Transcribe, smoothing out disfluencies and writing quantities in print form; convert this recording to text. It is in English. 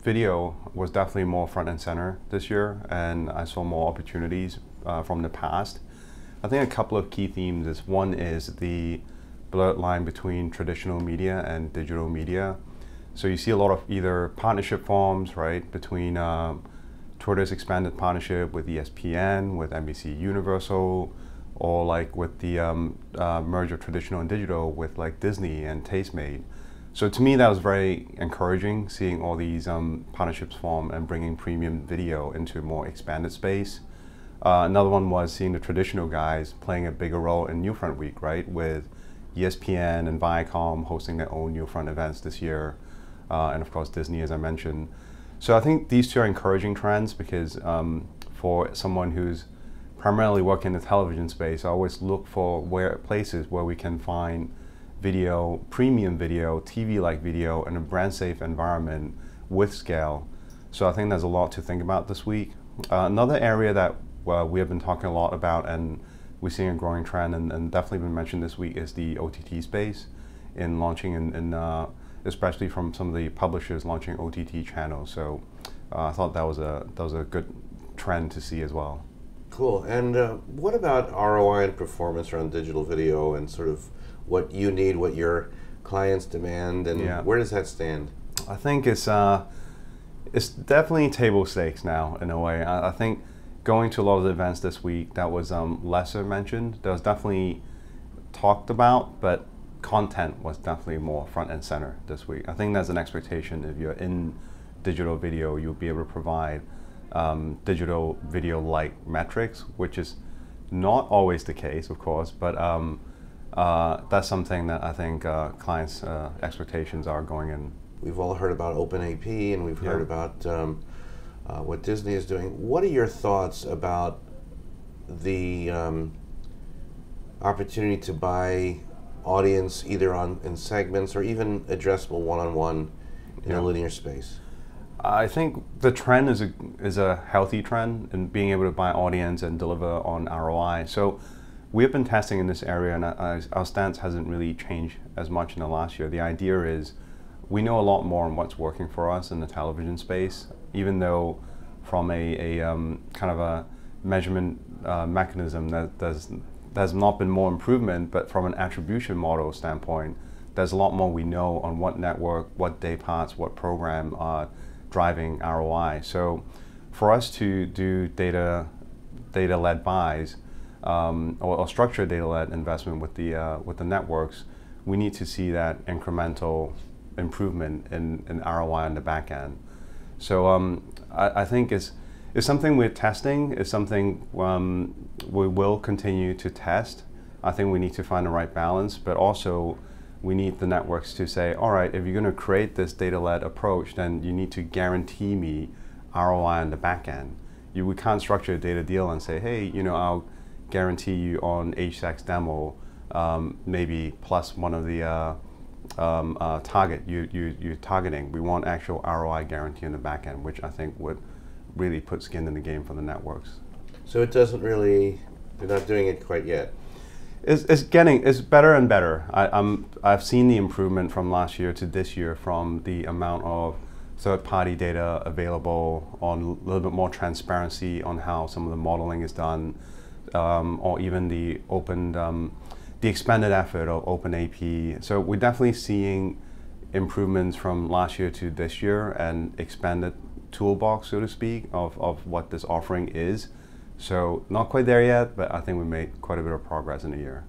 video was definitely more front and center this year, and I saw more opportunities from the past. I think a couple of key themes is, one is the blurred line between traditional media and digital media. So you see a lot of either partnership forms, right, between Twitter's expanded partnership with ESPN, with NBC Universal, or like with the merge of traditional and digital with like Disney and Tastemade. So to me, that was very encouraging, seeing all these partnerships form and bringing premium video into a more expanded space. Another one was seeing the traditional guys playing a bigger role in NewFront Week, right, with ESPN and Viacom hosting their own NewFront events this year, and of course Disney, as I mentioned. So I think these two are encouraging trends because for someone who's primarily working in the television space, I always look for places where we can find video, premium video, TV-like video in a brand-safe environment with scale. So I think there's a lot to think about this week. Another area that we have been talking a lot about, and we're seeing a growing trend, and definitely been mentioned this week, is the OTT space in launching, especially from some of the publishers launching OTT channels. So I thought that was a good trend to see as well. Cool. And what about ROI and performance around digital video, and sort of what you need, what your clients demand, and where does that stand? I think it's definitely table stakes now in a way. I think going to a lot of the events this week, that was lesser mentioned. That was definitely talked about, but content was definitely more front and center this week. I think there's an expectation if you're in digital video, you'll be able to provide digital video-like metrics, which is not always the case, of course, but that's something that I think clients' expectations are going in. We've all heard about OpenAP, and we've heard about what Disney is doing. What are your thoughts about the opportunity to buy audience either in segments or even addressable one-on-one in a linear space? I think the trend is a healthy trend in being able to buy audience and deliver on ROI. So we have been testing in this area, and our stance hasn't really changed as much in the last year. The idea is we know a lot more on what's working for us in the television space, even though from a kind of a measurement mechanism that there's not been more improvement, but from an attribution model standpoint, there's a lot more we know on what network, what day parts, what program are driving ROI. So for us to do data-led buys or structured data-led investment with the networks, we need to see that incremental improvement in ROI on the back end. So I think it's something we're testing. It's something we will continue to test. I think we need to find the right balance, but also we need the networks to say, all right, if you're going to create this data-led approach, then you need to guarantee me ROI on the back end. We can't structure a data deal and say, hey, I'll guarantee you on HSEX demo maybe plus one of the target you're targeting. We want actual ROI guarantee on the back end, which I think would really put skin in the game for the networks. So it doesn't really, they're not doing it quite yet. It's better and better. I've seen the improvement from last year to this year from the amount of third-party data available, on a little bit more transparency on how some of the modeling is done, or even the expanded effort of OpenAP. So we're definitely seeing improvements from last year to this year, and expanded toolbox, so to speak, of what this offering is. So not quite there yet, but I think we made quite a bit of progress in a year.